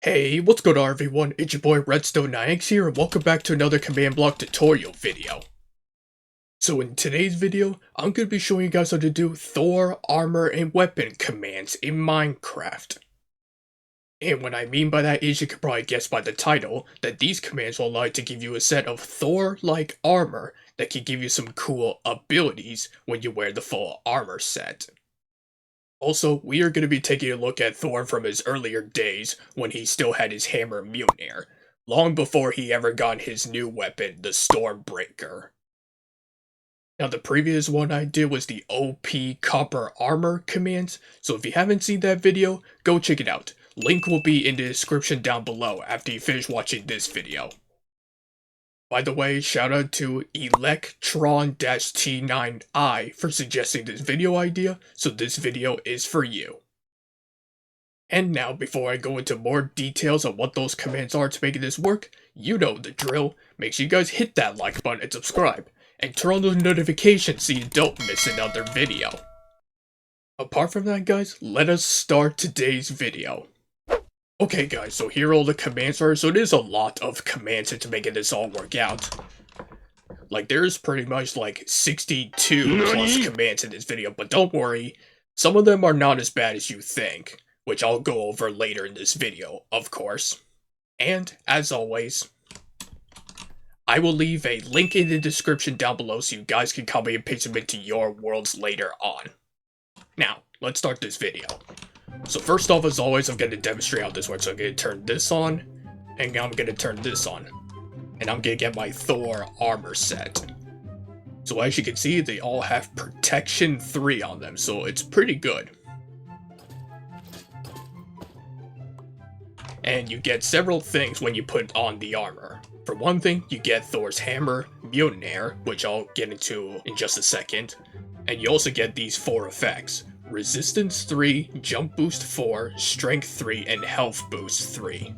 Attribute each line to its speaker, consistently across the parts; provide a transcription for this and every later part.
Speaker 1: Hey, what's going on everyone? It's your boy Redstone9X here and welcome back to another command block tutorial video. So in today's video, I'm going to be showing you guys how to do Thor armor and weapon commands in Minecraft. And what I mean by that is you can probably guess by the title that these commands will allow you to give you a set of Thor-like armor that can give you some cool abilities when you wear the full armor set. Also, we are going to be taking a look at Thor from his earlier days when he still had his hammer Mjolnir, long before he ever got his new weapon, the Stormbreaker. Now the previous one I did was the OP Copper Armor commands, so if you haven't seen that video, go check it out. Link will be in the description down below after you finish watching this video. By the way, shout out to Electron-T9I for suggesting this video idea, so this video is for you. And now, before I go into more details on what those commands are to make this work, you know the drill. Make sure you guys hit that like button and subscribe, and turn on those notifications so you don't miss another video. Apart from that guys, let us start today's video. Okay guys, so here all the commands are, so it is a lot of commands into making this all work out. Like, there's pretty much like 62 plus commands in this video, but don't worry, some of them are not as bad as you think, which I'll go over later in this video, of course. And, as always, I will leave a link in the description down below so you guys can copy and paste them into your worlds later on. Now, let's start this video. So first off, as always, I'm going to demonstrate how this works. So I'm going to turn this on, and now I'm going to turn this on. And I'm going to get my Thor armor set. So as you can see, they all have protection 3 on them, so it's pretty good. And you get several things when you put on the armor. For one thing, you get Thor's hammer, Mjolnir, which I'll get into in just a second. And you also get these 4 effects. Resistance 3, Jump Boost 4, Strength 3, and Health Boost 3.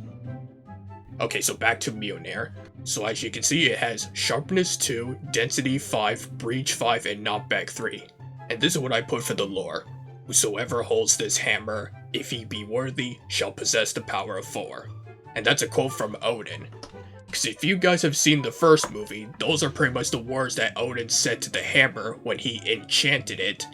Speaker 1: Okay, so back to Mjolnir. So as you can see, it has Sharpness 2, Density 5, Breach 5, and Knockback 3. And this is what I put for the lore. Whosoever holds this hammer, if he be worthy, shall possess the power of Thor. And that's a quote from Odin. Because if you guys have seen the first movie, those are pretty much the words that Odin said to the hammer when he enchanted it,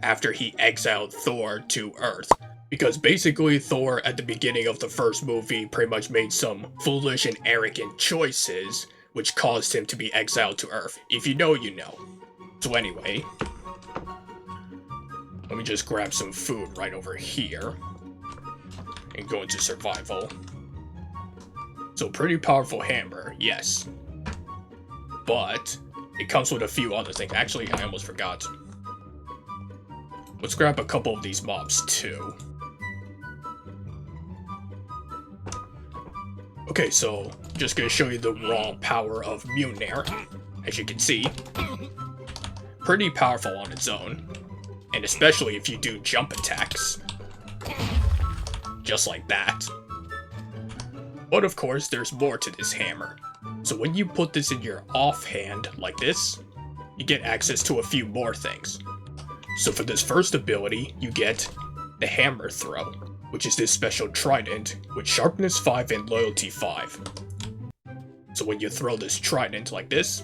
Speaker 1: after he exiled Thor to Earth. Because basically Thor at the beginning of the first movie pretty much made some foolish and arrogant choices, which caused him to be exiled to Earth. If you know, you know. So anyway, let me just grab some food right over here and go into survival. So pretty powerful hammer, yes. But it comes with a few other things. Actually, I almost forgot. Let's grab a couple of these mobs, too. Okay, so, just gonna show you the raw power of Mjolnir. As you can see, pretty powerful on its own. And especially if you do jump attacks. Just like that. But of course, there's more to this hammer. So when you put this in your offhand, like this, you get access to a few more things. So for this first ability, you get the Hammer Throw, which is this special trident with Sharpness 5 and Loyalty 5. So when you throw this trident like this,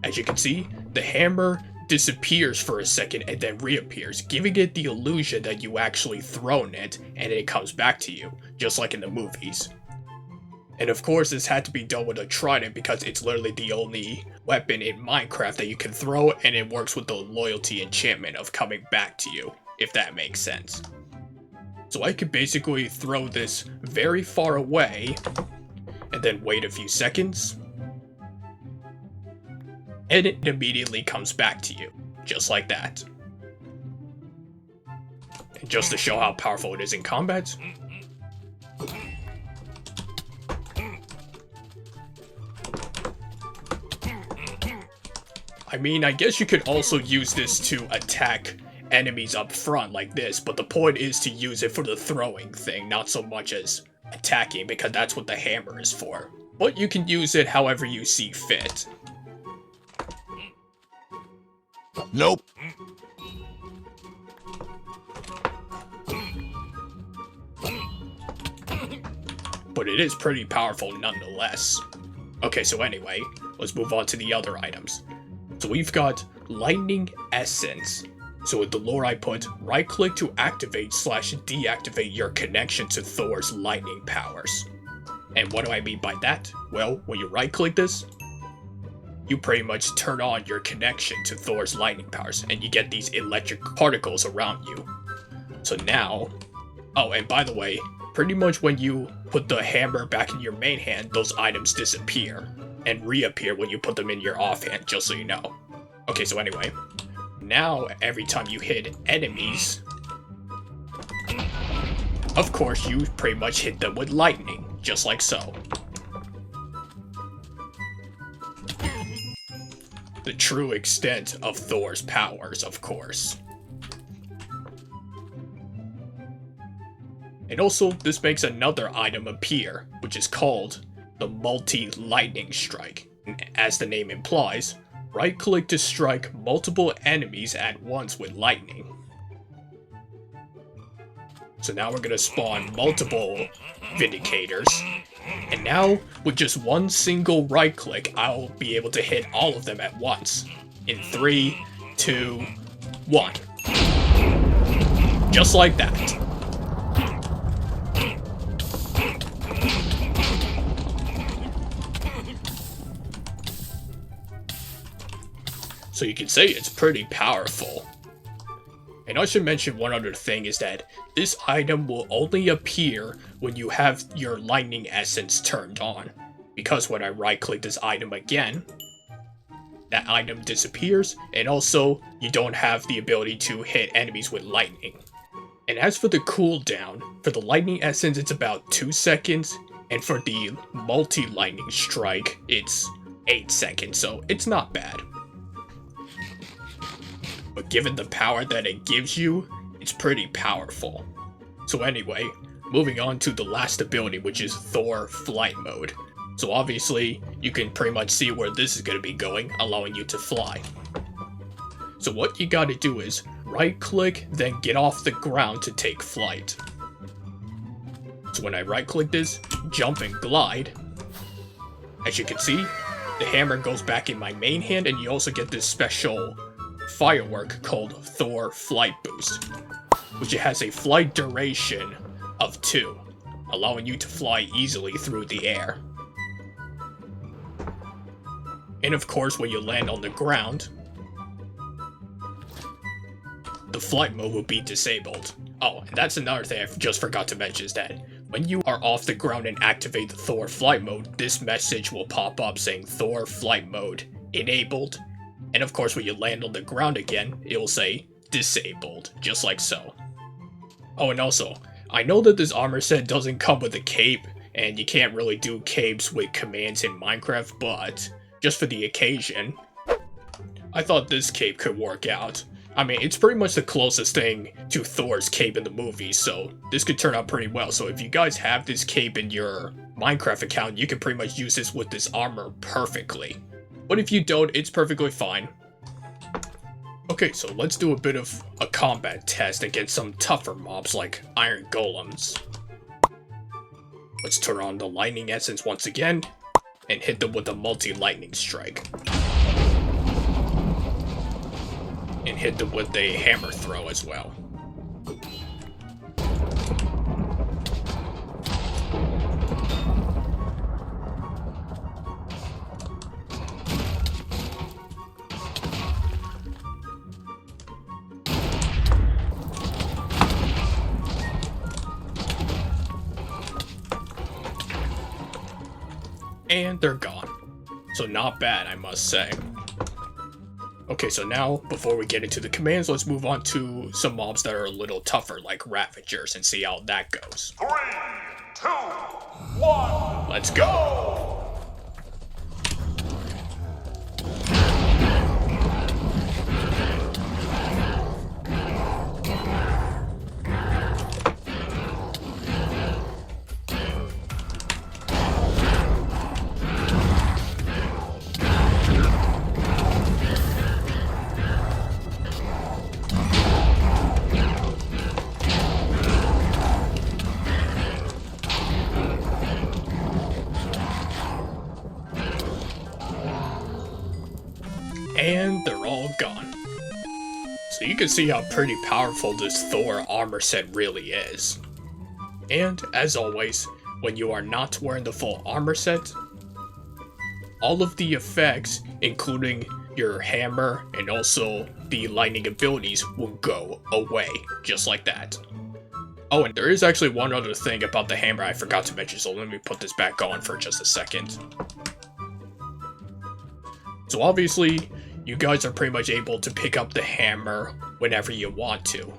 Speaker 1: as you can see, the hammer disappears for a second and then reappears, giving it the illusion that you actually thrown it and it comes back to you, just like in the movies. And of course, this had to be done with a trident because it's literally the only weapon in Minecraft that you can throw, and it works with the loyalty enchantment of coming back to you, if that makes sense. So I could basically throw this very far away, and then wait a few seconds, and it immediately comes back to you, just like that. And just to show how powerful it is in combat, I mean, I guess you could also use this to attack enemies up front like this, but the point is to use it for the throwing thing, not so much as attacking, because that's what the hammer is for. But you can use it however you see fit.
Speaker 2: Nope.
Speaker 1: but it is pretty powerful nonetheless. Okay, so anyway, let's move on to the other items. So we've got Lightning Essence. So with the lore I put, right click to activate / deactivate your connection to Thor's lightning powers. And what do I mean by that? Well, when you right click this, you pretty much turn on your connection to Thor's lightning powers, and you get these electric particles around you. So now, oh, and by the way, pretty much when you put the hammer back in your main hand, those items disappear and reappear when you put them in your offhand, just so you know. Okay, so anyway, now every time you hit enemies, of course you pretty much hit them with lightning, just like so. The true extent of Thor's powers, of course. And also, this makes another item appear, which is called the Multi-Lightning Strike. As the name implies, right-click to strike multiple enemies at once with lightning. So now we're gonna spawn multiple Vindicators, and now with just one single right-click, I'll be able to hit all of them at once. In 3, 2, 1. Just like that. So you can say it's pretty powerful. And I should mention one other thing is that this item will only appear when you have your lightning essence turned on. Because when I right click this item again, that item disappears, and also you don't have the ability to hit enemies with lightning. And as for the cooldown, for the lightning essence it's about 2 seconds, and for the multi-lightning strike it's 8 seconds, so it's not bad. But given the power that it gives you, it's pretty powerful. So anyway, moving on to the last ability, which is Thor Flight Mode. So obviously, you can pretty much see where this is going to be going, allowing you to fly. So what you gotta do is, right click, then get off the ground to take flight. So when I right click this, jump and glide, as you can see, the hammer goes back in my main hand, and you also get this special firework called Thor Flight Boost, which has a flight duration of 2, allowing you to fly easily through the air. And of course, when you land on the ground, the flight mode will be disabled. Oh, and that's another thing I just forgot to mention, is that when you are off the ground and activate the Thor Flight Mode, this message will pop up saying Thor Flight Mode enabled. And of course, when you land on the ground again, it will say disabled, just like so. Oh, and also, I know that this armor set doesn't come with a cape, and you can't really do capes with commands in Minecraft, but just for the occasion, I thought this cape could work out. I mean, it's pretty much the closest thing to Thor's cape in the movie, so this could turn out pretty well. So if you guys have this cape in your Minecraft account, you can pretty much use this with this armor perfectly. But if you don't, it's perfectly fine. Okay, so let's do a bit of a combat test against some tougher mobs like iron golems. Let's turn on the lightning essence once again, and hit them with a multi-lightning strike. And hit them with a hammer throw as well. And they're gone. So not bad, I must say. Okay, so now, before we get into the commands, let's move on to some mobs that are a little tougher, like Ravagers, and see how that goes.
Speaker 2: 3, 2, 1,
Speaker 1: let's go! And they're all gone. So you can see how pretty powerful this Thor armor set really is. And, as always, when you are not wearing the full armor set, all of the effects, including your hammer and also the lightning abilities, will go away, just like that. Oh, and there is actually one other thing about the hammer I forgot to mention, so let me put this back on for just a second. So obviously, you guys are pretty much able to pick up the hammer whenever you want to.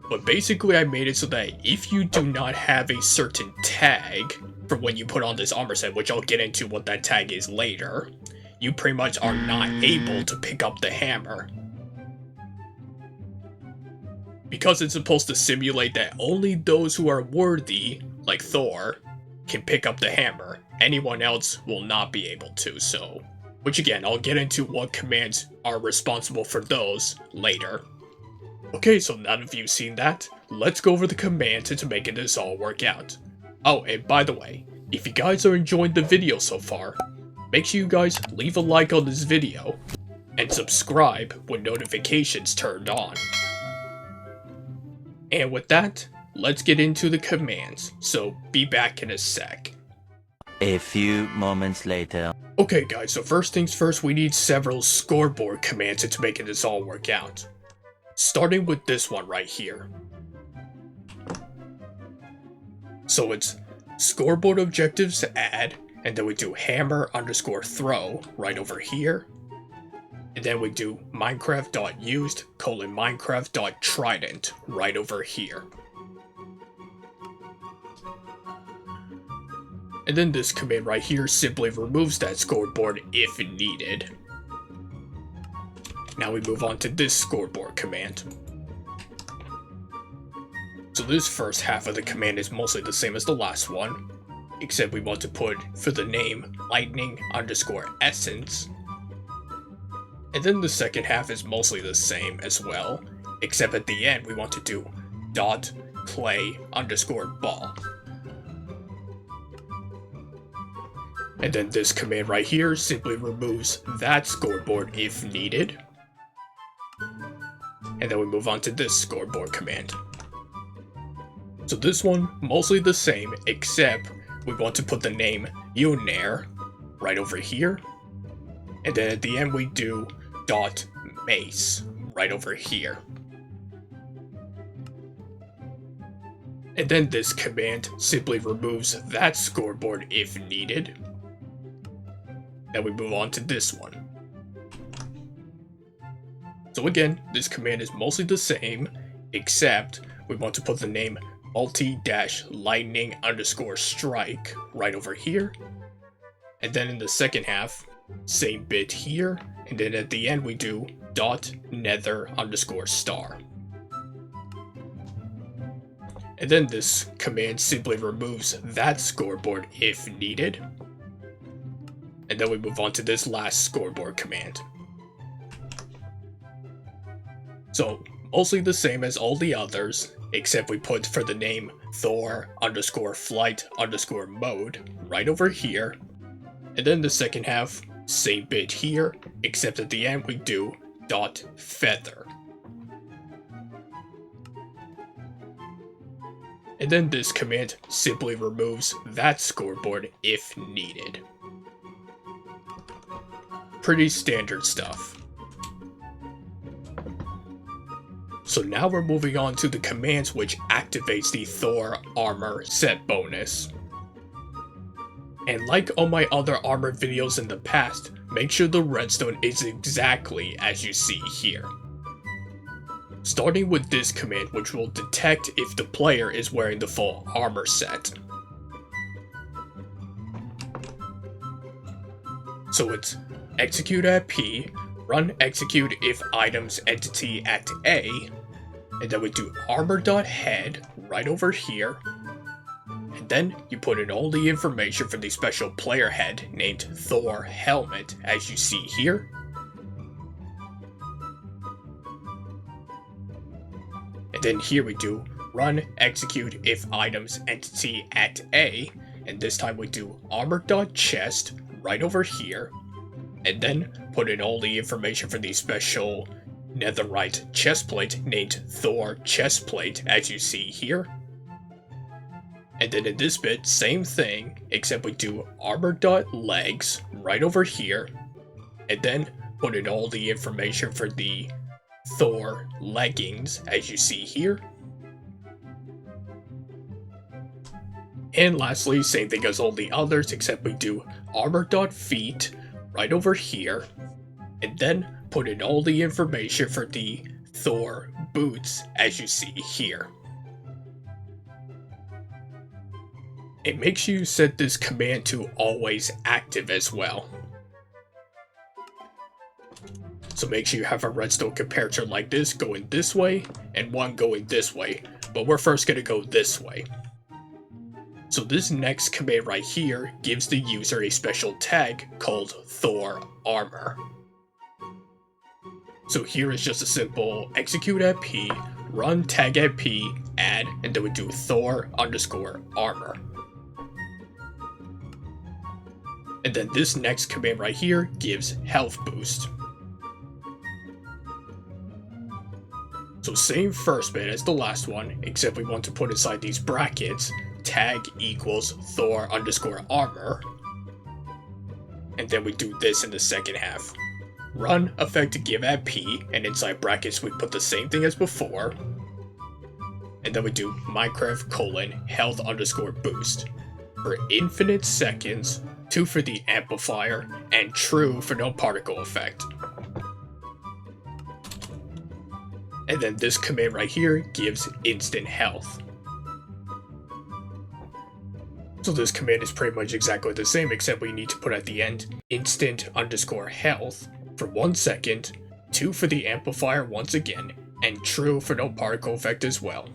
Speaker 1: But basically I made it so that if you do not have a certain tag for when you put on this armor set, which I'll get into what that tag is later, you pretty much are not able to pick up the hammer. Because it's supposed to simulate that only those who are worthy, like Thor, can pick up the hammer. Anyone else will not be able to, so... Which again, I'll get into what commands are responsible for those later. Okay, so now that you've seen that, let's go over the commands into making this all work out. Oh, and by the way, if you guys are enjoying the video so far, make sure you guys leave a like on this video, and subscribe with notifications turned on. And with that, let's get into the commands, so be back in a sec.
Speaker 3: A few moments later.
Speaker 1: Okay guys, so first things first, we need several scoreboard commands into making this all work out. Starting with this one right here. So it's scoreboard objectives to add, and then we do hammer underscore throw right over here. And then we do Minecraft.used : Minecraft.trident right over here. And then this command right here simply removes that scoreboard if needed. Now we move on to this scoreboard command. So this first half of the command is mostly the same as the last one, except we want to put for the name lightning underscore essence. And then the second half is mostly the same as well, except at the end we want to do dot play underscore ball. And then this command right here simply removes that scoreboard if needed. And then we move on to this scoreboard command. So this one, mostly the same, except we want to put the name Mjolnir right over here. And then at the end we do dot mace right over here. And then this command simply removes that scoreboard if needed. Then we move on to this one. So again, this command is mostly the same, except we want to put the name multi-lightning underscore strike right over here. And then in the second half, same bit here, and then at the end we do dot nether underscore star. And then this command simply removes that scoreboard if needed. And then we move on to this last scoreboard command. So, mostly the same as all the others, except we put for the name Thor underscore flight underscore mode right over here. And then the second half, same bit here, except at the end we do dot feather. And then this command simply removes that scoreboard if needed. Pretty standard stuff. So now we're moving on to the commands which activates the Thor armor set bonus. And like all my other armor videos in the past, make sure the redstone is exactly as you see here. Starting with this command, which will detect if the player is wearing the full armor set. So it's execute at P, run execute if items entity at A, and then we do armor.head right over here, and then you put in all the information for the special player head named Thor helmet as you see here. And then here we do run execute if items entity at A, and this time we do armor.chest right over here. and then put in all the information for the special netherite chestplate named Thor chestplate, as you see here. And then in this bit, same thing, except we do armor.legs right over here, and then put in all the information for the Thor leggings, as you see here. And lastly, same thing as all the others, except we do armor.feet right over here, and then put in all the information for the Thor boots, as you see here. It makes you set this command to always active as well. So make sure you have a redstone comparator like this going this way, and one going this way, but we're first going to go this way. So this next command right here gives the user a special tag called Thor Armor. So here is just a simple execute at P, run tag at P, add, and then we do Thor_armor. And then this next command right here gives health boost. So same first bit as the last one, except we want to put inside these brackets tag equals Thor_armor. And then we do this in the second half. Run effect give at P, and inside brackets we put the same thing as before. And then we do Minecraft : health_boost. For infinite seconds, 2 for the amplifier, and true for no particle effect. And then this command right here gives instant health. So this command is pretty much exactly the same, except we need to put at the end instant_health for 1 second, 2 for the amplifier once again, and true for no particle effect as well.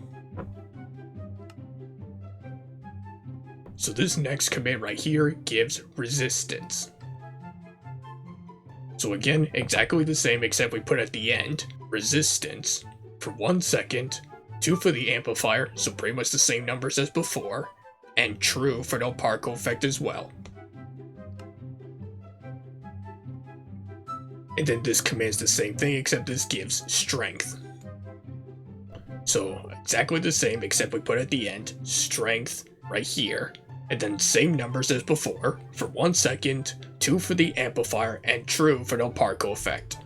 Speaker 1: So this next command right here gives resistance. So again, exactly the same, except we put at the end resistance for 1 second, 2 for the amplifier, so pretty much the same numbers as before, and true for no particle effect as well. And then this command's the same thing, except this gives strength. So exactly the same, except we put at the end strength right here, and then same numbers as before for 1 second, 2 for the amplifier, and true for no particle effect.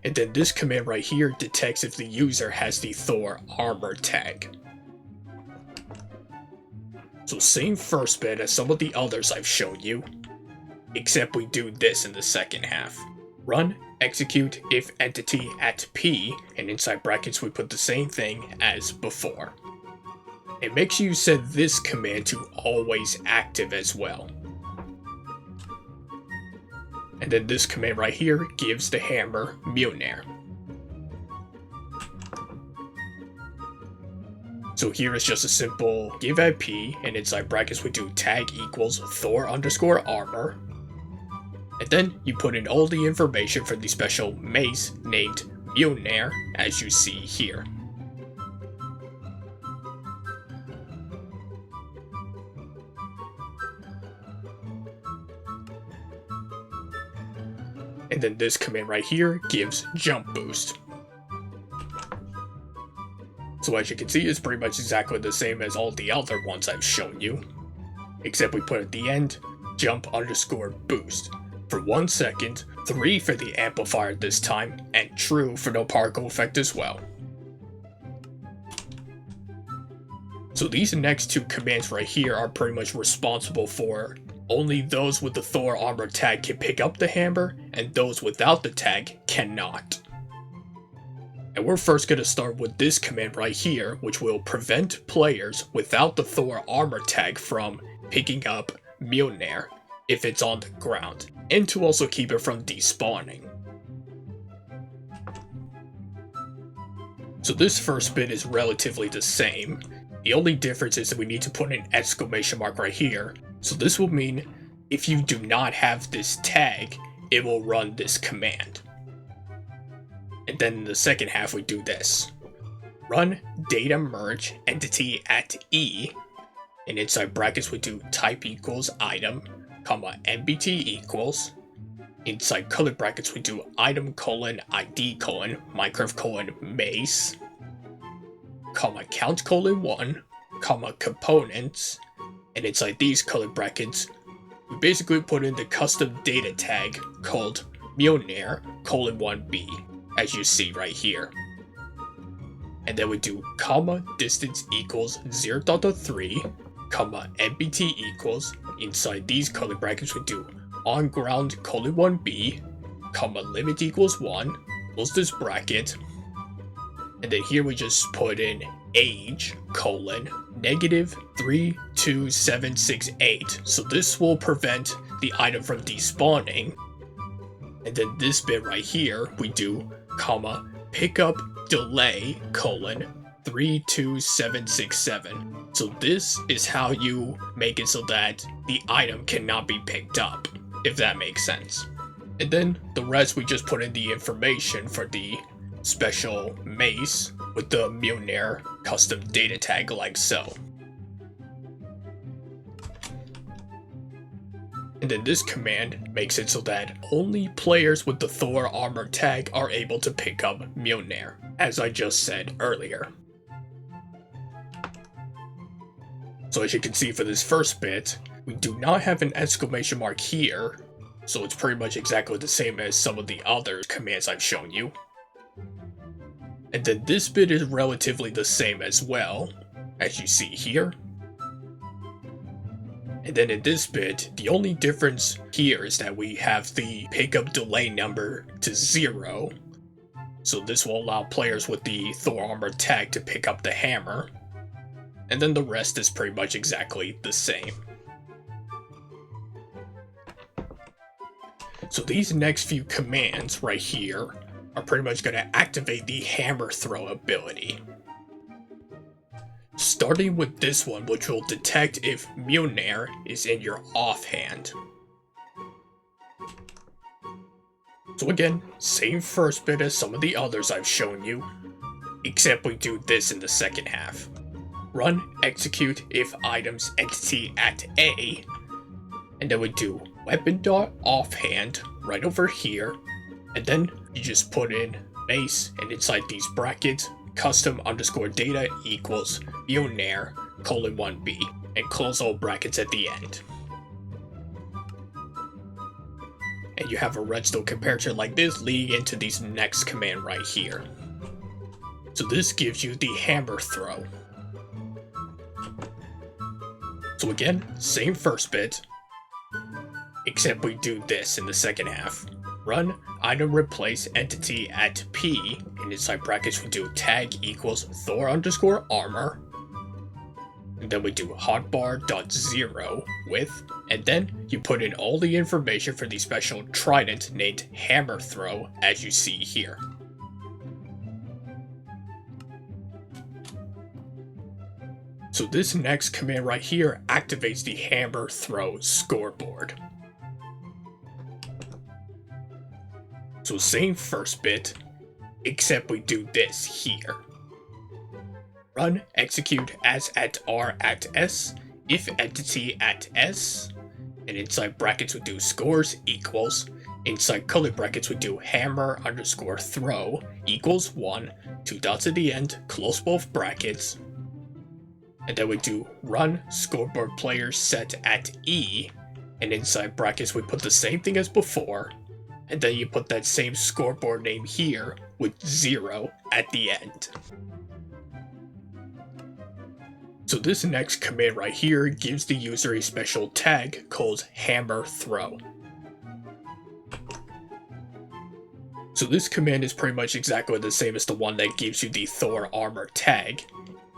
Speaker 1: And then this command right here detects if the user has the Thor armor tag. So same first bit as some of the others I've shown you, except we do this in the second half. Run execute if entity at P, and inside brackets we put the same thing as before. It makes you set this command to always active as well. And then this command right here gives the hammer Mjolnir. So here is just a simple give at P, and inside brackets we do tag equals Thor_armor. And then you put in all the information for the special mace named Mjolnir, as you see here. And then this command right here gives jump boost. So as you can see, it's pretty much exactly the same as all the other ones I've shown you, except we put at the end jump_boost for 1 second, 3 for the amplifier this time, and true for no particle effect as well. So these next two commands right here are pretty much responsible for only those with the Thor armor tag can pick up the hammer, and those without the tag cannot. And we're first going to start with this command right here, which will prevent players without the Thor armor tag from picking up Mjolnir if it's on the ground, and to also keep it from despawning. So this first bit is relatively the same. The only difference is that we need to put an exclamation mark right here. So this will mean if you do not have this tag, it will run this command. And then in the second half we do this. Run data merge entity at E, and inside brackets we do type equals item, comma, MBT equals. Inside color brackets, we do item colon ID colon Minecraft colon mace, comma, count colon 1, comma, components, and inside these color brackets, we basically put in the custom data tag called Mjolnir colon 1b, as you see right here. And then we do comma, distance equals 0.3, comma, MBT equals, inside these color brackets we do on ground colon 1b, comma, limit equals 1, close this bracket, and then here we just put in age colon -32768, so this will prevent the item from despawning. And then this bit right here we do comma, pickup delay colon 32767. So this is how you make it so that the item cannot be picked up, if that makes sense. And then the rest we just put in the information for the special mace with the Mjolnir custom data tag like so. And then this command makes it so that only players with the Thor armor tag are able to pick up Mjolnir, as I just said earlier. So as you can see for this first bit, we do not have an exclamation mark here, so it's pretty much exactly the same as some of the other commands I've shown you. And then this bit is relatively the same as well, as you see here. And then in this bit, the only difference here is that we have the pickup delay number to 0. So this will allow players with the Thor armor tag to pick up the hammer. And then the rest is pretty much exactly the same. So these next few commands right here are pretty much going to activate the hammer throw ability. Starting with this one, which will detect if Mjolnir is in your offhand. So again, same first bit as some of the others I've shown you, except we do this in the second half. Run execute if items entity at A, and then we do weapon dot offhand right over here, and then you just put in mace, and inside these brackets, custom underscore data equals Mjolnir colon 1b, and close all brackets at the end. And you have a redstone comparator like this leading into these next command right here. So this gives you the hammer throw. So again, same first bit, except we do this in the second half. Run item replace entity at P, and inside brackets we do tag equals Thor underscore armor, and then we do hotbar.0 with, and then you put in all the information for the special trident named hammer throw as you see here. So this next command right here activates the hammer throw scoreboard. So same first bit, except we do this here. Run execute as at R at S, if entity at S, and inside brackets we do scores equals, inside color brackets we do hammer underscore throw equals 1, 2 dots at the end, close both brackets, and then we do run scoreboard player set at E, and inside brackets we put the same thing as before, and then you put that same scoreboard name here with 0 at the end. So this next command right here gives the user a special tag called hammer throw. So this command is pretty much exactly the same as the one that gives you the Thor armor tag,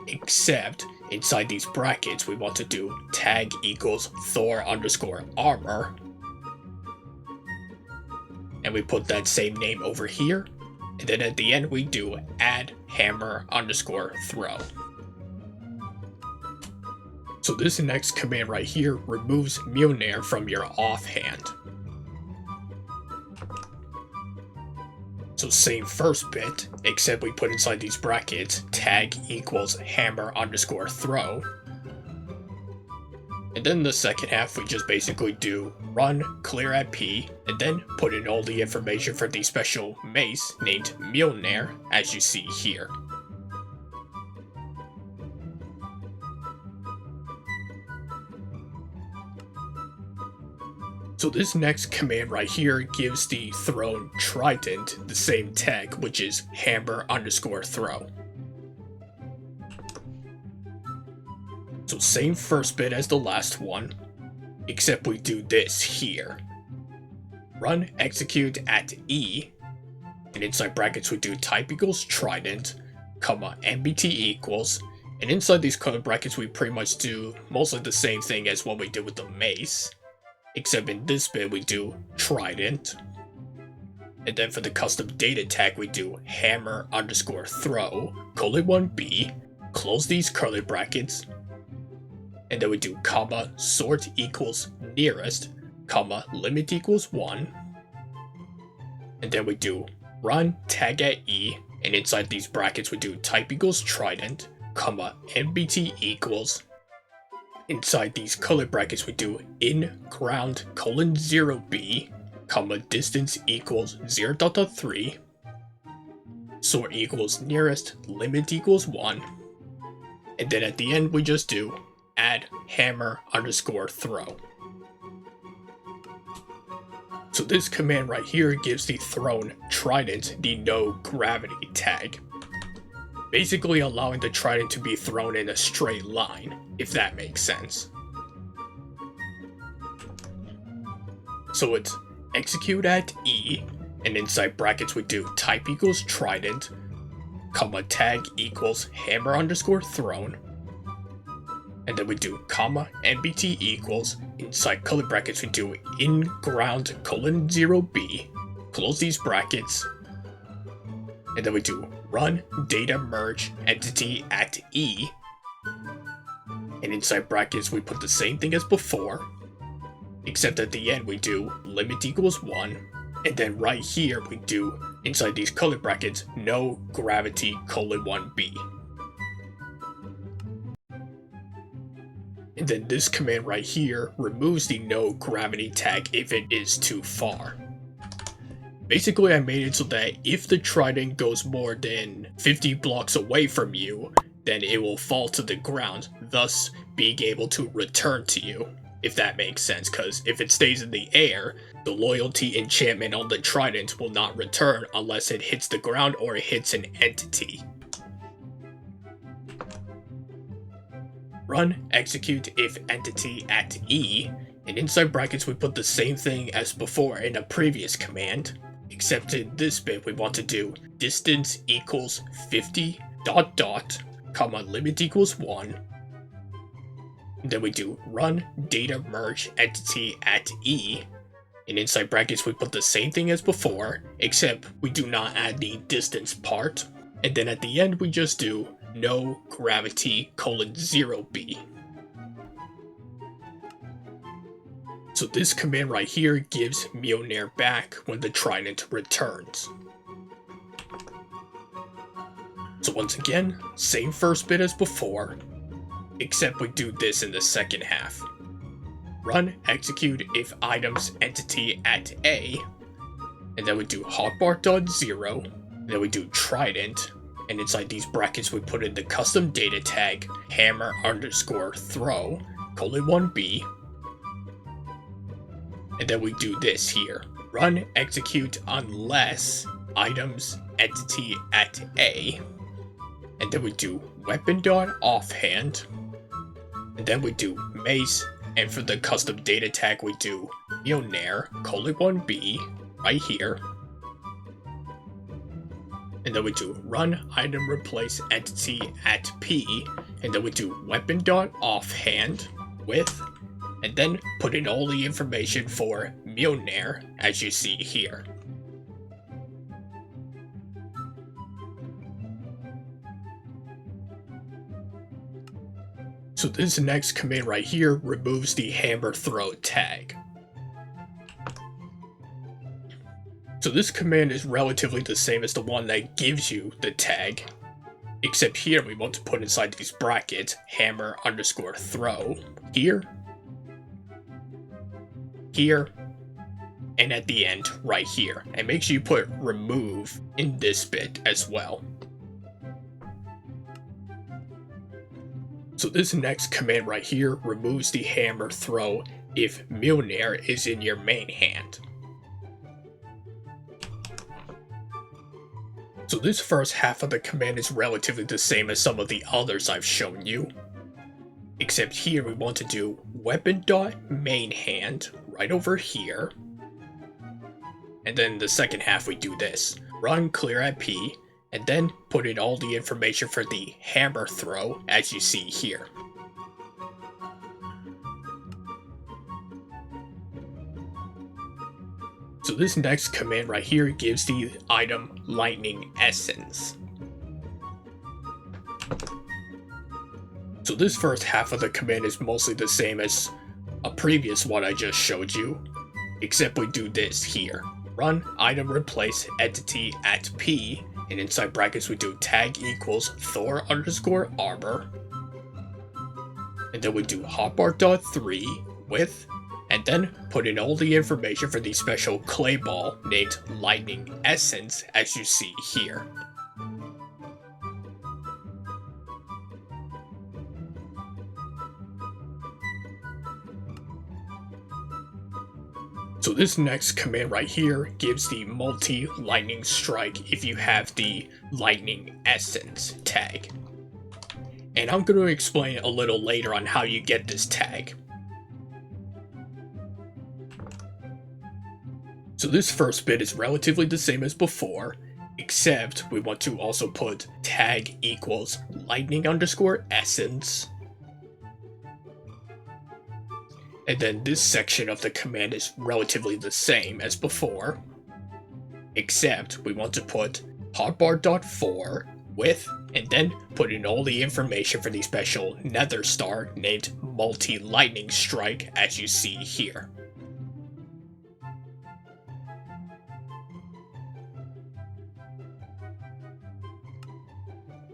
Speaker 1: except inside these brackets we want to do tag equals Thor underscore armor, and we put that same name over here, and then at the end we do add hammer underscore throw. So this next command right here removes Mjolnir from your offhand. So same first bit, except we put inside these brackets tag equals hammer underscore throw. And then the second half, we just basically do run clear at P, and then put in all the information for the special mace named Mjolnir, as you see here. So this next command right here gives the thrown trident the same tag, which is hammer_throw. So same first bit as the last one, except we do this here. Run execute at E, and inside brackets we do type equals trident, comma MBT equals, and inside these color brackets we pretty much do mostly the same thing as what we did with the mace, except in this bit we do trident. And then for the custom data tag we do hammer_throw, :1b, close these curly brackets, and then we do comma sort equals nearest, comma limit equals 1, and then we do run tag at E, and inside these brackets we do type equals trident, comma MBT equals, inside these color brackets we do in ground :0b, comma distance equals 0.3, sort equals nearest, limit equals 1, and then at the end we just do add hammer_throw. So this command right here gives the thrown trident the no gravity tag, basically allowing the trident to be thrown in a straight line, if that makes sense. So it's execute at E, and inside brackets we do type equals trident, comma tag equals hammer_thrown, and then we do comma MBT equals, inside color brackets we do in ground :0b, close these brackets, and then we do run data merge entity at E, and inside brackets we put the same thing as before, except at the end we do limit equals 1, and then right here we do inside these color brackets no gravity :1b. And then this command right here removes the no gravity tag if it is too far. Basically I made it so that if the trident goes more than 50 blocks away from you, then it will fall to the ground, thus being able to return to you, if that makes sense, because if it stays in the air, the loyalty enchantment on the trident will not return unless it hits the ground or it hits an entity. Run execute if entity at E, and inside brackets we put the same thing as before in a previous command, except in this bit we want to do distance equals 50 ... comma limit equals 1, and then we do run data merge entity at E, and inside brackets we put the same thing as before, except we do not add the distance part, and then at the end we just do no gravity :0b. So this command right here gives Mjolnir back when the trident returns. So once again, same first bit as before, except we do this in the second half. Run execute if items entity at A, and then we do hotbar.0, and then we do trident, and inside these brackets we put in the custom data tag hammer_throw, :1b, and then we do this here. Run execute unless items entity at A, and then we do weapon.offhand, and then we do mace, and for the custom data tag we do Mjolnir, :1b, right here. And then we do run item replace entity at P, and then we do weapon.offhand with, and then put in all the information for Mjolnir as you see here. So this next command right here removes the hammer throw tag. So this command is relatively the same as the one that gives you the tag, except here we want to put inside these brackets hammer_throw here, here, and at the end right here. And make sure you put remove in this bit as well. So this next command right here removes the hammer throw if Mjolnir is in your main hand. So this first half of the command is relatively the same as some of the others I've shown you. Except here we want to do weapon dot main hand right over here. And then the second half we do this. Run clear at P, and then put in all the information for the hammer throw as you see here. So this next command right here gives the item lightning essence. So this first half of the command is mostly the same as a previous one I just showed you, except we do this here. Run item replace entity at P, and inside brackets we do tag equals Thor underscore armor. And then we do hotbar.3 with, and then put in all the information for the special clay ball named lightning essence as you see here. So this next command right here gives the multi-lightning strike if you have the lightning essence tag. And I'm going to explain a little later on how you get this tag. So this first bit is relatively the same as before, except we want to also put tag equals lightning underscore essence. And then this section of the command is relatively the same as before, except we want to put hotbar.4 with, and then put in all the information for the special nether star named multi-lightning strike as you see here.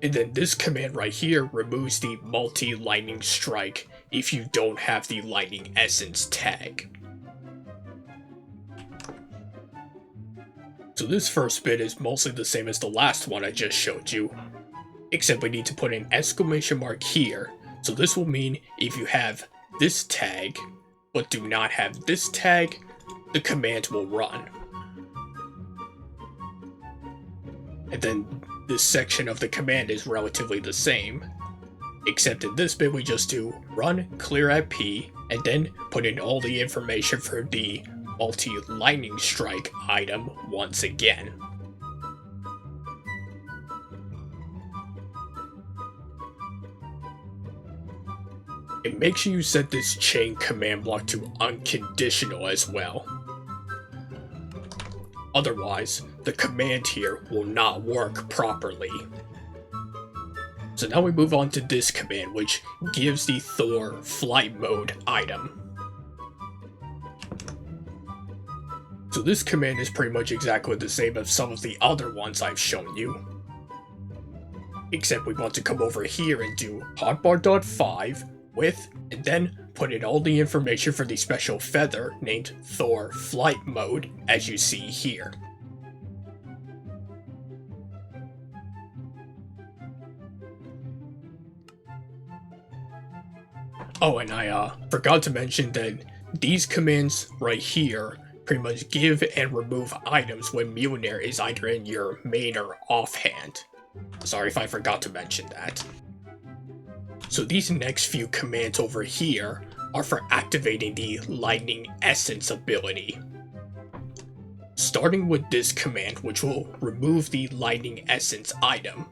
Speaker 1: And then this command right here removes the multi-lightning strike if you don't have the lightning essence tag. So this first bit is mostly the same as the last one I just showed you, except we need to put an exclamation mark here. So this will mean if you have this tag, but do not have this tag, the command will run. And then this section of the command is relatively the same, except in this bit we just do run clear at P, and then put in all the information for the multi-lightning strike item once again. And make sure you set this chain command block to unconditional as well. Otherwise, the command here will not work properly. So now we move on to this command, which gives the Thor flight mode item. So this command is pretty much exactly the same as some of the other ones I've shown you. Except we want to come over here and do hotbar.5 with, and then put in all the information for the special feather named Thor flight mode as you see here. Oh, and I forgot to mention that these commands right here pretty much give and remove items when Mjolnir is either in your main or offhand. Sorry if I forgot to mention that. So these next few commands over here are for activating the lightning essence ability. Starting with this command, which will remove the lightning essence item.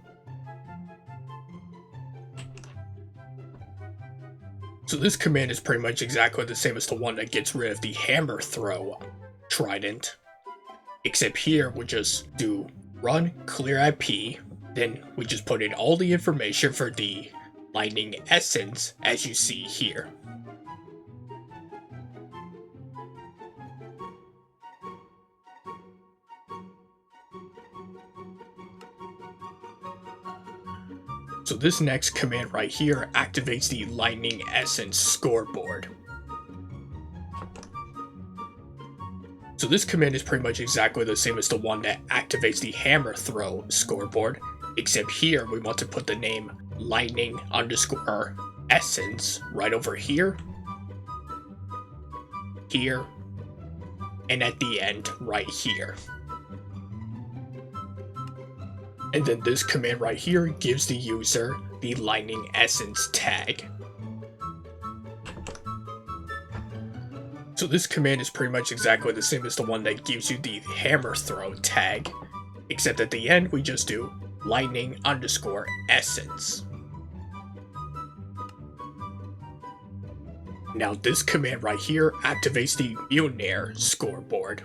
Speaker 1: So this command is pretty much exactly the same as the one that gets rid of the hammer throw trident. Except here we just do run clear IP, then we just put in all the information for the lightning essence as you see here. So this next command right here activates the lightning essence scoreboard. So this command is pretty much exactly the same as the one that activates the hammer throw scoreboard, except here we want to put the name lightning underscore essence right over here, here, and at the end right here. And then this command right here gives the user the lightning essence tag. So this command is pretty much exactly the same as the one that gives you the hammer throw tag, except at the end we just do lightning underscore essence. Now this command right here activates the Mjolnir scoreboard.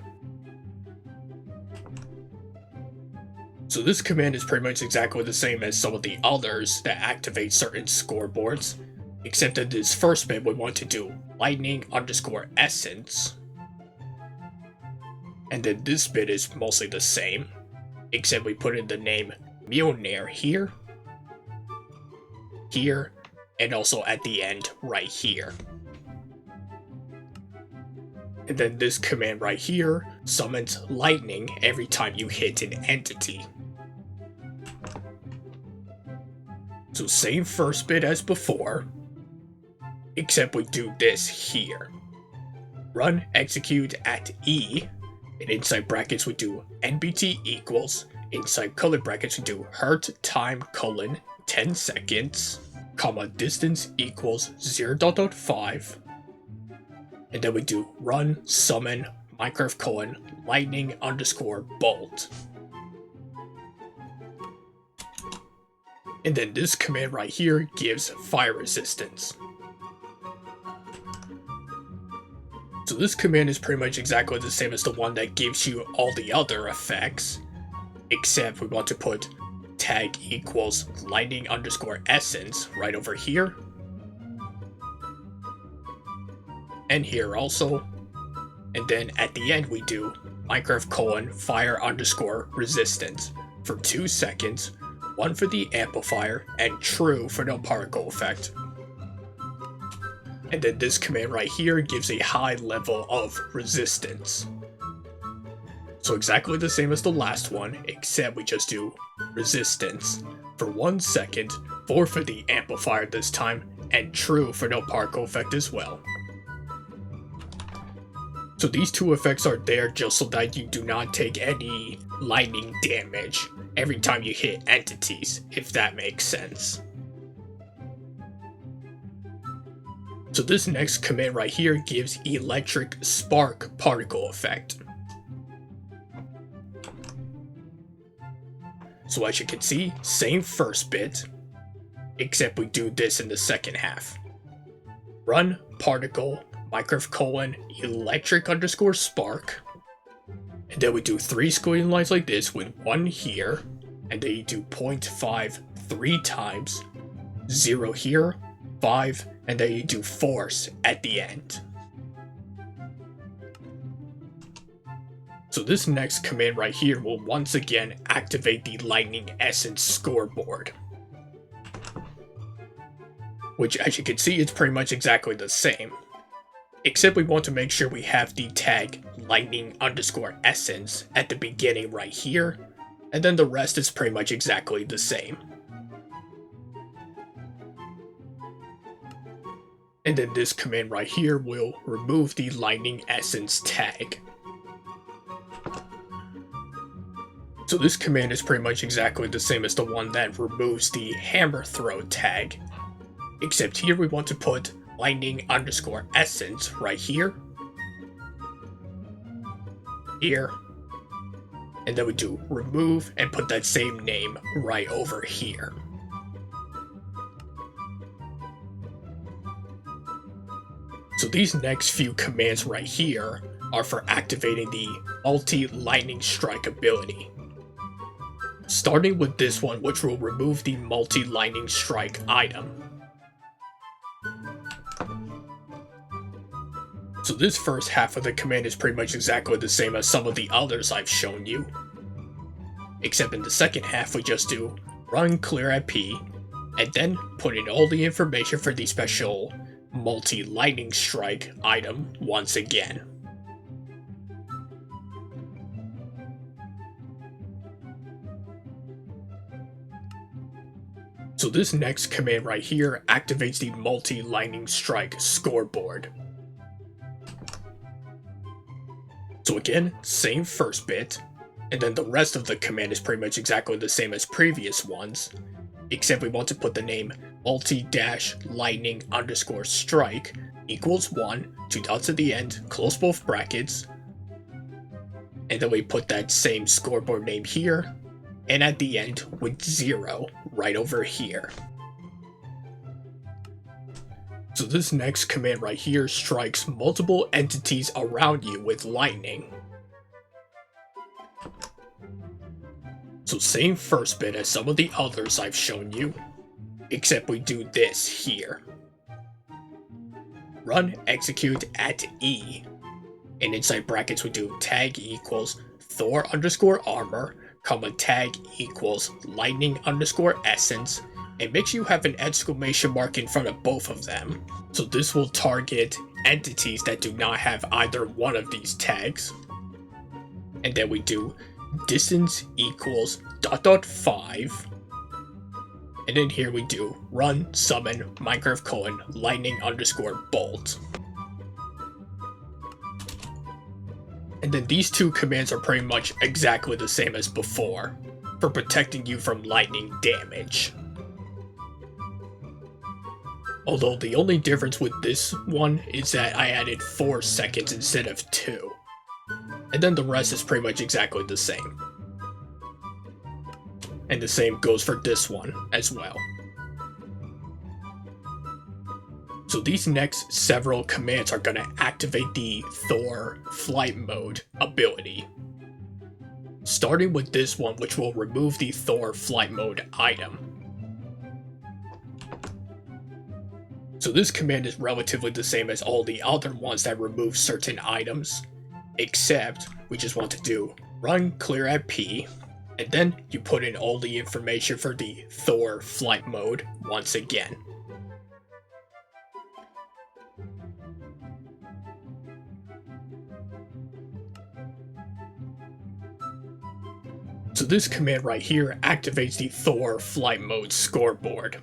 Speaker 1: So this command is pretty much exactly the same as some of the others that activate certain scoreboards, except that this first bit we want to do lightning underscore essence. And then this bit is mostly the same, except we put in the name Mjolnir here, here, and also at the end right here. And then this command right here summons lightning every time you hit an entity. So same first bit as before, except we do this here. Run execute at E, and inside brackets we do NBT equals, inside color brackets we do hurt time colon 10 seconds, comma distance equals 0.5, and then we do run summon Minecraft colon lightning underscore bolt. And then this command right here gives fire resistance. So this command is pretty much exactly the same as the one that gives you all the other effects, except we want to put tag equals lightning underscore essence right over here, and here also, and then at the end we do Minecraft colon fire underscore resistance for 2 seconds, 1 for the amplifier, and true for no particle effect. And then this command right here gives a high level of resistance. So exactly the same as the last one, except we just do resistance for 1 second, 4 for the amplifier this time, and true for no particle effect as well. So these two effects are there just so that you do not take any lightning damage every time you hit entities, if that makes sense. So this next command right here gives electric spark particle effect. So as you can see, same first bit, except we do this in the second half. Run particle Minecraft colon electric underscore spark, and then we do 3 squiggly lines like this with 1 here, and then you do 0.5 3 times, 0 here, 5, and then you do force at the end. So this next command right here will once again activate the lightning essence scoreboard, which as you can see is pretty much exactly the same, except we want to make sure we have the tag lightning underscore essence at the beginning right here, and then the rest is pretty much exactly the same. And then this command right here will remove the lightning essence tag. So this command is pretty much exactly the same as the one that removes the hammer throw tag, except here we want to put lightning underscore essence right here, here, and then we do remove and put that same name right over here. So these next few commands right here are for activating the multi-lightning strike ability. Starting with this one, which will remove the multi-lightning strike item. So this first half of the command is pretty much exactly the same as some of the others I've shown you, except in the second half we just do run clear at P, and then put in all the information for the special multi-lightning strike item once again. So this next command right here activates the multi-lightning strike scoreboard. So again, same first bit, and then the rest of the command is pretty much exactly the same as previous ones, except we want to put the name multi-lightning_strike equals 1, 2 dots at the end, close both brackets, and then we put that same scoreboard name here, and at the end with 0 right over here. So this next command right here strikes multiple entities around you with lightning. So same first bit as some of the others I've shown you, except we do this here. Run execute at E, and inside brackets we do tag equals Thor_armor, tag equals lightning_essence, and make sure you have an exclamation mark in front of both of them. So this will target entities that do not have either one of these tags. And then we do distance equals ... 5. And then here we do run summon Minecraft : lightning_bolt. And then these two commands are pretty much exactly the same as before, for protecting you from lightning damage. Although the only difference with this one is that I added 4 seconds instead of 2. And then the rest is pretty much exactly the same. And the same goes for this one as well. So these next several commands are going to activate the Thor flight mode ability. Starting with this one, which will remove the Thor flight mode item. So this command is relatively the same as all the other ones that remove certain items, except we just want to do run clear at P, and then you put in all the information for the Thor flight mode once again. So this command right here activates the Thor flight mode scoreboard.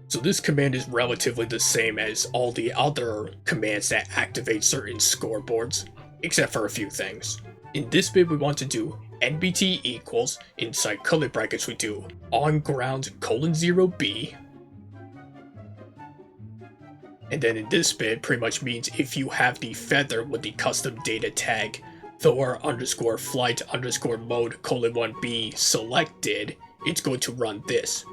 Speaker 1: So this command is relatively the same as all the other commands that activate certain scoreboards, except for a few things. In this bit we want to do NBT equals, inside curly brackets we do on ground : 0B. And then in this bit pretty much means if you have the feather with the custom data tag Thor_flight_mode : 1B selected, it's going to run this.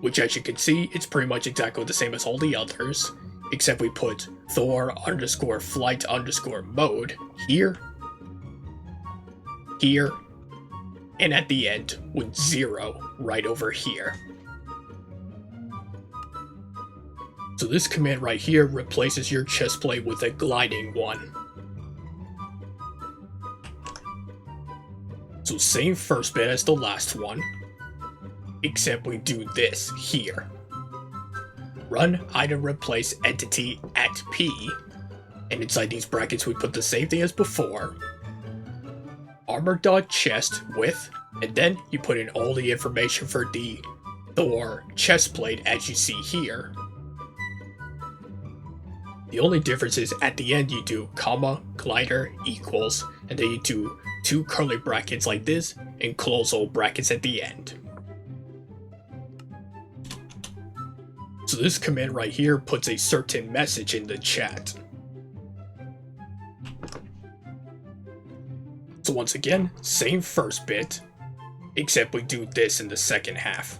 Speaker 1: Which, as you can see, it's pretty much exactly the same as all the others, except we put Thor_flight_mode here, here, and at the end with 0 right over here. So this command right here replaces your chest plate with a gliding one. So same first bit as the last one, except we do this here. Run item replace entity at P, and inside these brackets we put the same thing as before. Armor.chest with, and then you put in all the information for the Thor chest plate as you see here. The only difference is at the end you do glider equals, and then you do 2 curly brackets like this, and close all brackets at the end. So this command right here puts a certain message in the chat. So once again, same first bit, except we do this in the second half.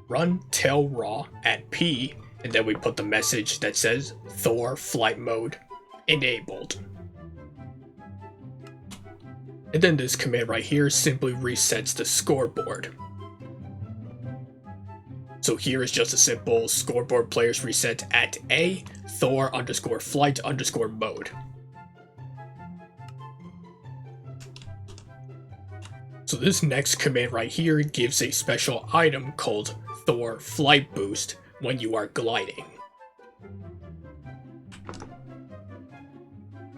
Speaker 1: Run tail raw at P, and then we put the message that says Thor flight mode enabled. And then this command right here simply resets the scoreboard. So here is just a simple scoreboard players reset at A, Thor_flight_mode. So this next command right here gives a special item called Thor Flight Boost when you are gliding.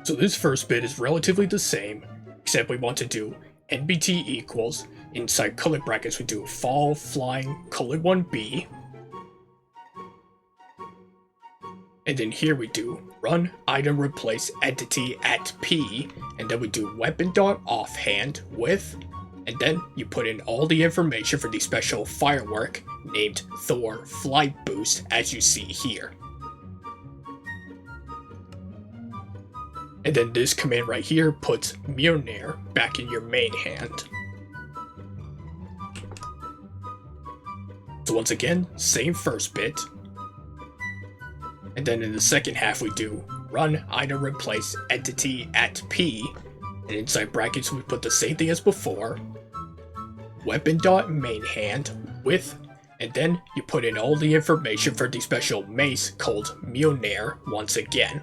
Speaker 1: So this first bit is relatively the same, except we want to do NBT equals, inside colon brackets we do fall flying :1b. And then here we do run item replace entity at P, and then we do weapon dot offhand with, and then you put in all the information for the special firework named Thor Flight Boost as you see here. And then this command right here puts Mjolnir back in your main hand. So once again, same first bit. And then in the second half we do run item replace entity at P, and inside brackets we put the same thing as before, weapon dot main hand with, and then you put in all the information for the special mace called Mjolnir once again.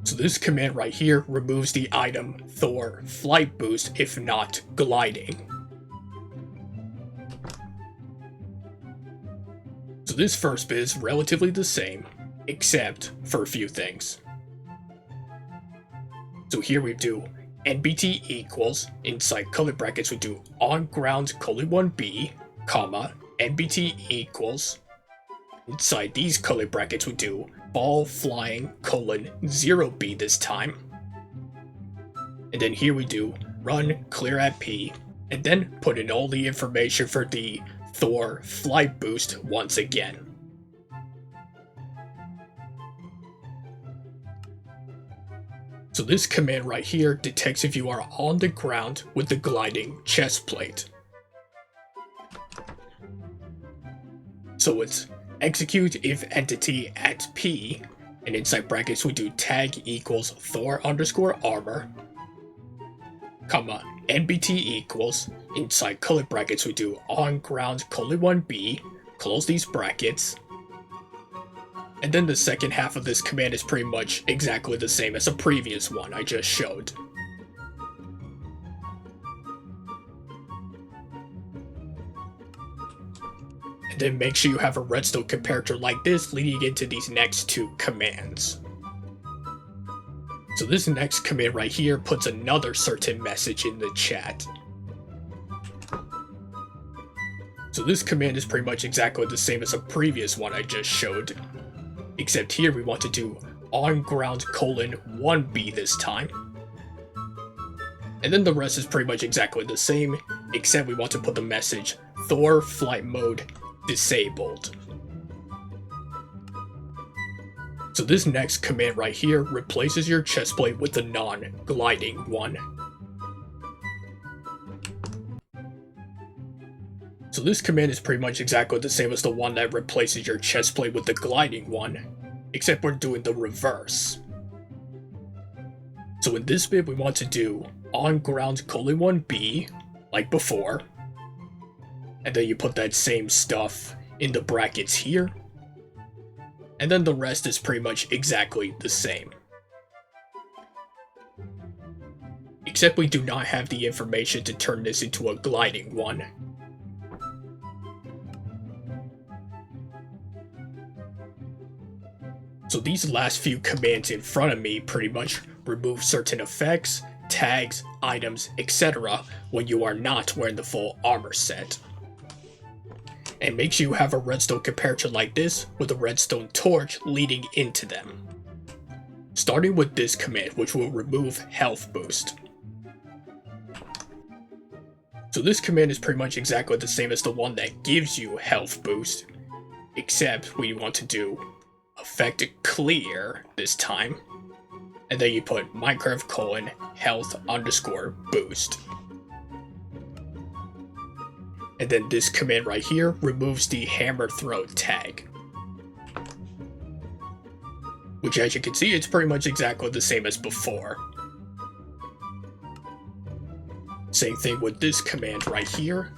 Speaker 1: So this command right here removes the item Thor Flight Boost if not gliding. So this first bit is relatively the same, except for a few things. So here we do NBT equals, inside colon brackets we do on ground :1b, comma, NBT equals, inside these colon brackets we do ball flying :0b this time. And then here we do run clear at P, and then put in all the information for the Thor Flight Boost once again. So this command right here detects if you are on the ground with the gliding chest plate. So it's execute if entity at P, and inside brackets we do tag equals Thor underscore armor, comma, NBT equals, inside colon brackets we do on ground :1b, close these brackets. And then the second half of this command is pretty much exactly the same as the previous one I just showed. And then make sure you have a redstone comparator like this leading into these next two commands. So this next command right here puts another certain message in the chat. So this command is pretty much exactly the same as the previous one I just showed, except here we want to do on ground :1b this time. And then the rest is pretty much exactly the same, except we want to put the message Thor flight mode disabled. So this next command right here replaces your chest plate with the non-gliding one. So this command is pretty much exactly the same as the one that replaces your chest plate with the gliding one, except we're doing the reverse. So in this bit we want to do on ground :1b, like before, and then you put that same stuff in the brackets here, and then the rest is pretty much exactly the same. Except we do not have the information to turn this into a gliding one. So these last few commands in front of me pretty much remove certain effects, tags, items, etc. when you are not wearing the full armor set. And make sure you have a redstone comparator like this with a redstone torch leading into them. Starting with this command, which will remove health boost. So this command is pretty much exactly the same as the one that gives you health boost, except we want to do effect clear this time, and then you put Minecraft :health underscore boost. And then this command right here removes the hammer throw tag, which as you can see it's pretty much exactly the same as before. Same thing with this command right here,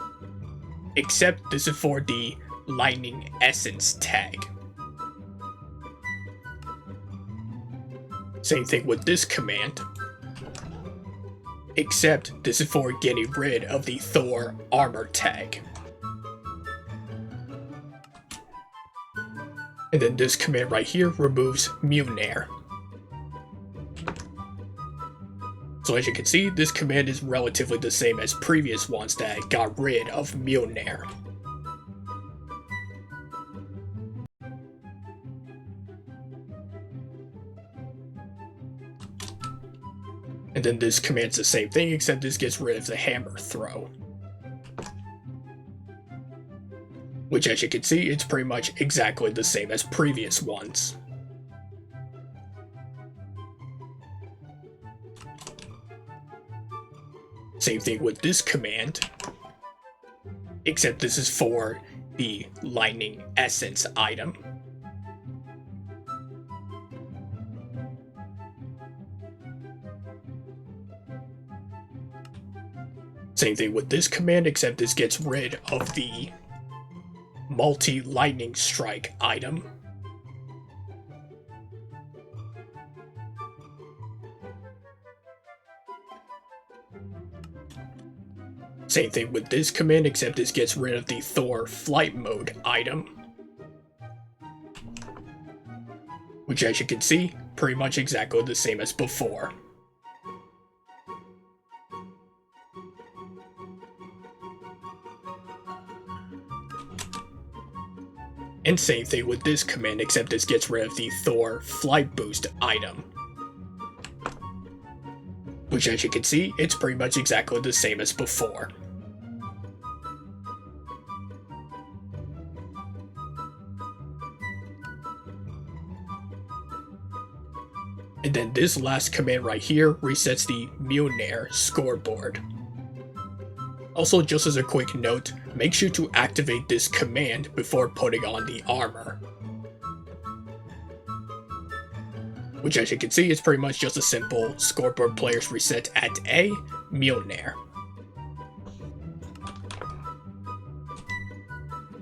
Speaker 1: except this is for the lightning essence tag. Same thing with this command, except this is for getting rid of the Thor armor tag. And then this command right here removes Mjolnir. So as you can see, this command is relatively the same as previous ones that got rid of Mjolnir. And then this command's the same thing, except this gets rid of the hammer throw. Which, as you can see, it's pretty much exactly the same as previous ones. Same thing with this command, except this is for the lightning essence item. Same thing with this command, except this gets rid of the multi-lightning strike item. Same thing with this command, except this gets rid of the Thor flight mode item. Which, as you can see, pretty much exactly the same as before. And same thing with this command, except this gets rid of the Thor flight boost item. Which, as you can see, it's pretty much exactly the same as before. And then this last command right here resets the Mjolnir scoreboard. Also, just as a quick note, make sure to activate this command before putting on the armor. Which, as you can see, is pretty much just a simple scoreboard players reset at A, Mjolnir.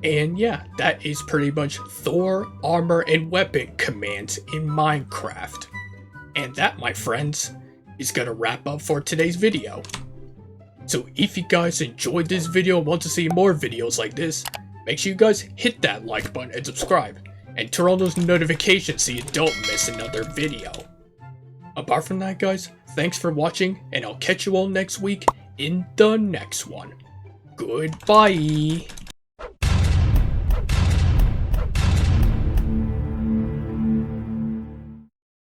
Speaker 1: And yeah, that is pretty much Thor armor and weapon commands in Minecraft. And that, my friends, is gonna wrap up for today's video. So if you guys enjoyed this video and want to see more videos like this, make sure you guys hit that like button and subscribe, and turn on those notifications so you don't miss another video. Apart from that, guys, thanks for watching, and I'll catch you all next week in the next one. Goodbye!